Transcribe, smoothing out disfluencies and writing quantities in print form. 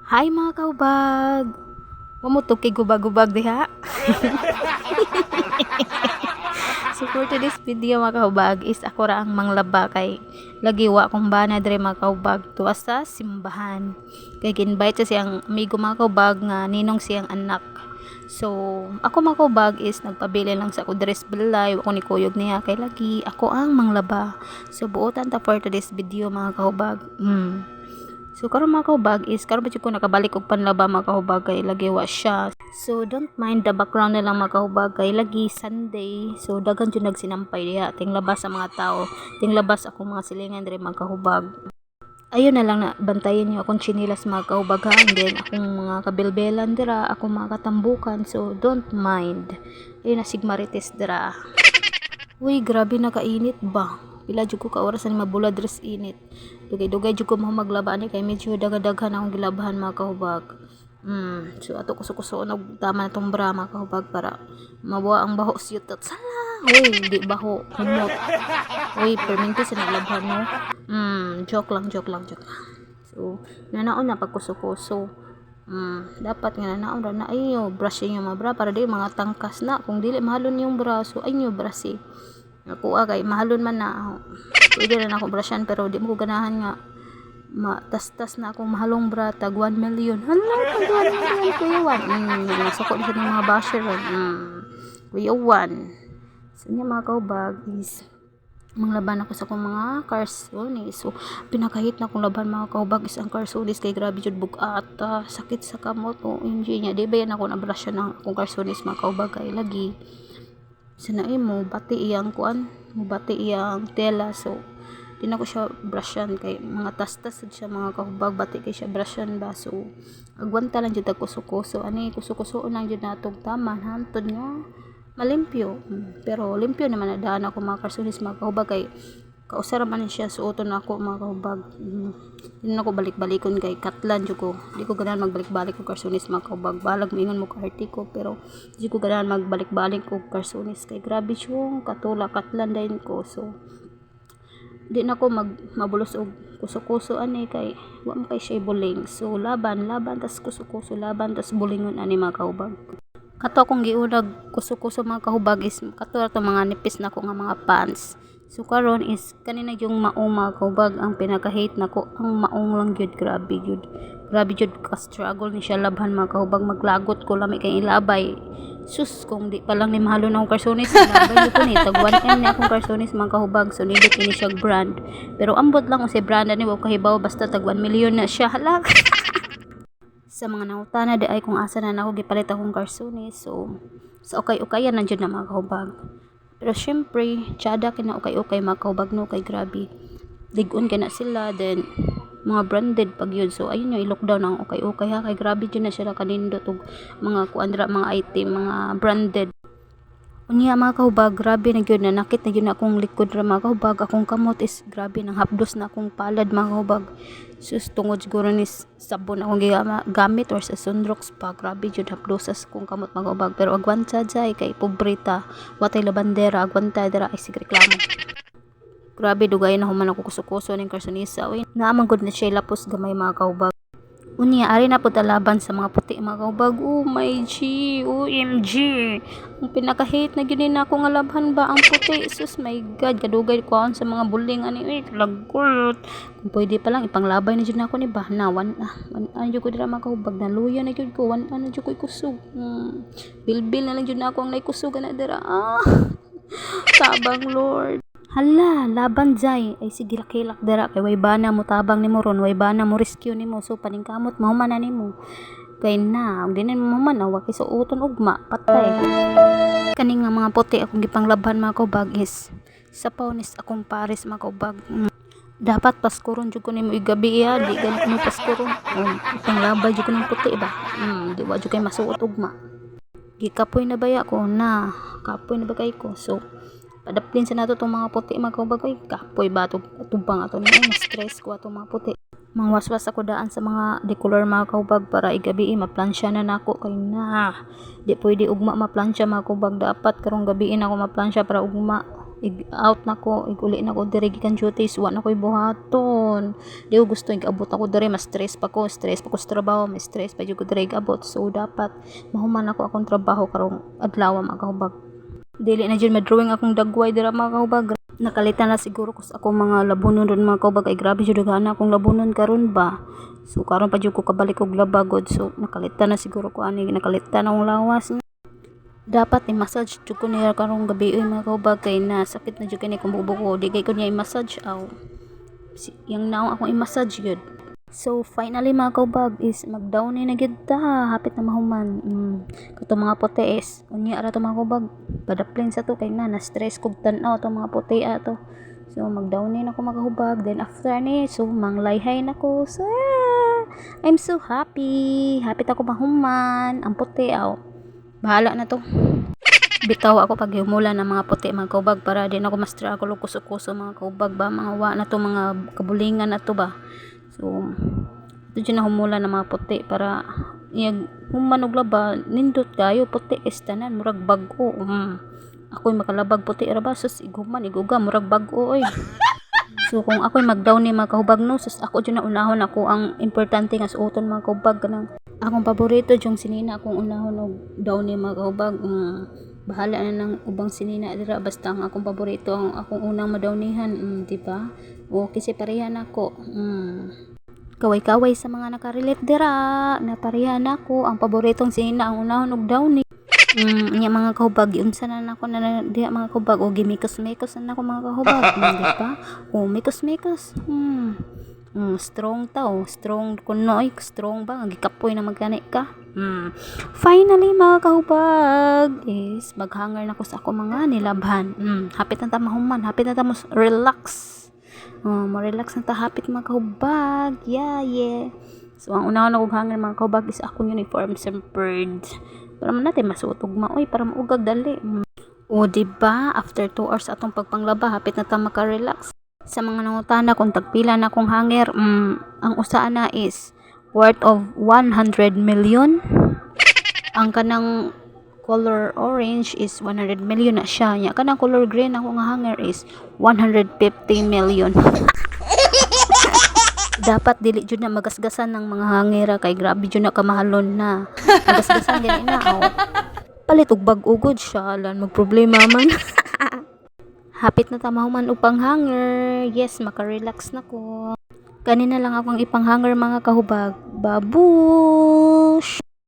Hi mga kaubag! Mamutok kay gubag-gubag diha. So for today's video mga kaubag is ako ra ang manglaba kay lagiwa kong bana dire mga kaubag tuwa sa simbahan. Kay ginbite sa siyang amigo mga kaubag nga ninong siyang anak. So ako mga kaubag is nagpabili lang sa ako dress balay ako ni kuyog niya kay lagi ako ang manglaba. So buotan ta for today's video mga kaubag. So karon mga kahubag is karon ba jud ko nakabalik og panlaba mga kahubag kay lagi wa siya. So don't mind the background na lang mga kahubag kay lagi Sunday. So daghan jud nagsinampay diha ting labas sa mga tao, ting labas ako mga silingan diri mga kahubag. Ayun na lang na bantayan niyo akong chinilas mga kahubag ha. And then akong mga kabilbelan dira, akong mga katambukan. So don't mind. Ayun na sigmarites dira. Uy, grabe na kainit ba? Pila jud ko ka oras ni mabula dress init. Dugay-dugay jud ko maglaba ni kay medyo daga-daghan akong gilabahan mga kahubag. So ato kuso-kusoon og tama na tong bra mga kahubag para mabuha ang baho sa yutot. Sala! Uy, di baho. Humot. Uy, perminti sa naglabhan mo. Joke lang. So, nanaon na pagkuso-kuso. Dapat nga nanaon ra na ayo brushing yung mga bra para di mga tangkas na kung dili mahalon yung braso ay nyo brasi ako kay mahalon man na pwede na ako brushan pero di mo ko ganahan nga matastas na akong mahalong bra tag 1 million hala tag 1 million kuya wan nasako na sa mga basher kuya wan sa niya mga kaubag is manglaban ako sa akong mga carsones. So pinakahit na akong laban mga kaubag is ang carsones kay grabe jud bugat sakit sa kamot o inji nya di ba yan ako nabrasya ng akong carsones mga kaubag kay lagi sinaim mo bati iyang kuan mo bati iyang tela so di na ko siya brushan kay mga tastas siya mga kaubag bati kay siya brushan ba so agwanta lang jud kuso-kuso ani kuso-kuso lang jud natong taman hantod nga malimpyo pero limpyo naman na daan ako mga karsunis mga kahubag kay kausara man siya suoton ako mga kahubag hindi na ako balik-balikon kay katlan jud ko di ko ganahan magbalik-balik og karsunis mga kahubag balag moingon mo kaarti ko pero di ko ganahan magbalik-balik og karsunis kay grabe siyong katula katlan din ko so di na ko mabulos og kuso-kuso ani kay wa man kay siya buling so laban tas kuso-kuso laban tas bulingon ani mga kahubag kato akong giunag kuso-kuso mga kahubag is kato ato mga nipis na ko nga mga pants so karon is kanina yung maong mga kahubag ang pinaka-hate nako ang maong lang jud grabe jud ka struggle ni siya labhan mga kahubag maglagot ko lami kay ilabay sus kung di pa lang ni mahalo na akong karsones ilabay ko ni tag 1M ni akong karsones mga kahubag so nindot ini siya brand pero ambot lang kung si brand ani wa kahibaw basta tag 1 million na siya halak sa mga nangutana di ay kung asa na ako gipalit akong karsunis so sa ukay-ukayan nandiyan na mga kahubag pero syempre tsada kina ukay-ukay mga kahubag no kay grabe ligon kina sila then mga branded pag yun so ayun yung i-lockdown ang ukay-ukay ha kay grabe dyan na sila kanindot og mga kuandra mga item mga branded unya mga kahubag grabe na gyud na nakit na gyud na akong likod ra mga kahubag akong kamot is grabe nang hapdos na akong palad mga kahubag sus tungod siguro ni sabon akong gamit or sa sunrox pa grabe jud hapdosas akong kamot mga kahubag pero agwanta jay kay pobreta watay labandera agwanta dira ay sig reklamo grabe dugay na human ako kuso-kuso ning karsonisa uy naamang gud na siya lapos gamay mga kahubag unya ari na po talaban sa mga puti mga kahubag oh my G OMG ang pinaka-hate na ginin ako nga labhan ba ang puti sus my god kadugay ko sa mga buling ani lagot kung pwede pa lang ipanglabay na jud nako ni ba nawan jud ko dira mga kahubag na luya na jud ko wan jud ko ikusog bilbil na lang jud nako ang naikusog na dira tabang Lord hala laban jay ay sige lakilak dara kay way bana mo tabang nimo ron way bana mo rescue nimo so paningkamot mahuman na nimo kay na og dinin mo man wa kay suoton ugma patay kani nga mga puti akong gipanglabhan mga kahubag is sa paunis akong pares mga kahubag dapat paskuron jud ko nimo igabi di gani ko paskuron panglabay jud ko ng puti ba di wa jud kay masuot ugma gikapoy na baya ko na kapoy na ba kay ko so padaplin sa nato tong mga puti mga kahubag ay kapoy ba tubang ato ni stress ko ato mga puti mangwaswas ako daan sa mga decolor mga kahubag para igabi maplansya na nako kay na di pwede ugma maplansya mga kahubag dapat karong gabiin ako maplansya para ugma out na ko, uli na ko diri gikan duties, wa na ko'y buhaton. Di ko gusto abot ako diri, mas stress pa ko sa trabaho, mas stress pa jud ko diri abot. So dapat mahuman ako akong trabaho karong adlaw makahubag. Dili na jud madrawing akong dagway dira mga kahubag. Nakalitan na siguro ko sa akong mga labunon ron mga kahubag, ay grabe jud daghan akong labunon karon ba. So karon pa jud ko kabalik og labagod, so nakalitan na siguro ko ani, nakalitan akong lawas. Dapat i-massage jud ko niya karong gabi mga kahubag, kay na sakit na jud kani kung buko, di kay ko niya i-massage aw. Yang naong akong i-massage yun. So finally mga kahubag is mag-down na gyud ta, hapit na mahuman. Kato mga puti is unya ra to mga kahubag, padaplin sa to kay na stress kog tan-aw to mga puti ato. So mag-down na ako mga kahubag, then after ni so manglayhay na ko. So I'm so happy, hapit ako mahuman. Ang puti aw, bahala na to. Bitaw ako pag humulan ng mga puti mga kahubag para din ako ma-struggle kuso-kuso mga kahubag ba, mga wa na to, mga kabulingan na to ba. So ito dyan na humulan ng mga puti para yung human og laba nindot kayo puti istanan murag bag-o. Ako'y makalabag puti ra ba, sus iguman iguga murag bag-o oy. So kung ako'y mag-down ni mga kahubag no, sus ako dyan na unahon, ako ang importante nga suoton mga kahubag kanang akong paborito yung sinina akong unahon og down ni mga kahubag. Bahala na ng ubang sinina dira, basta ang akong paborito ang akong unang madawnihan, di ba? O kasi parehan ako. Kaway-kaway sa mga nakarelate dira, na parehan ako ang paboritong sinina ang unahon og dawni. Nya mga kahubag, unsa na nako na diha mga kahubag, o gimikos-mikos na nako mga kahubag, di ba? O mikos-mikos. Strong tao, strong kunoy, strong ba, gikapoy na magkani ka. Finally mga kahubag is maghanger na ko sa ako mga nilabhan. Hapit na ta mahuman, hapit na ta mo relax. Mo-relax na ta, hapit mga kahubag. Yeah. So ang una ko hanger mga kahubag is akong uniform sempered. Para man natin masutog maoy, para maugag dali. O diba, after 2 hours atong pagpanglaba, hapit na ta maka-relax. Sa mga nangutana kung tagpila na kong hanger, ang usa na is worth of 100 million. Ang kanang color orange is 100 million na siya. Nya kanang color green ako nga hanger is 150 million. Dapat dili jud na magasgasan ng mga hangera, kay grabe jud na kamahalon na. Magasgasan din na palit og bag-ugod siya, lan magproblema man. Hapit na tamahuman upang hanger. Yes, maka-relax na ko. Kanina lang akong ipang hanger mga kahubag. Babush!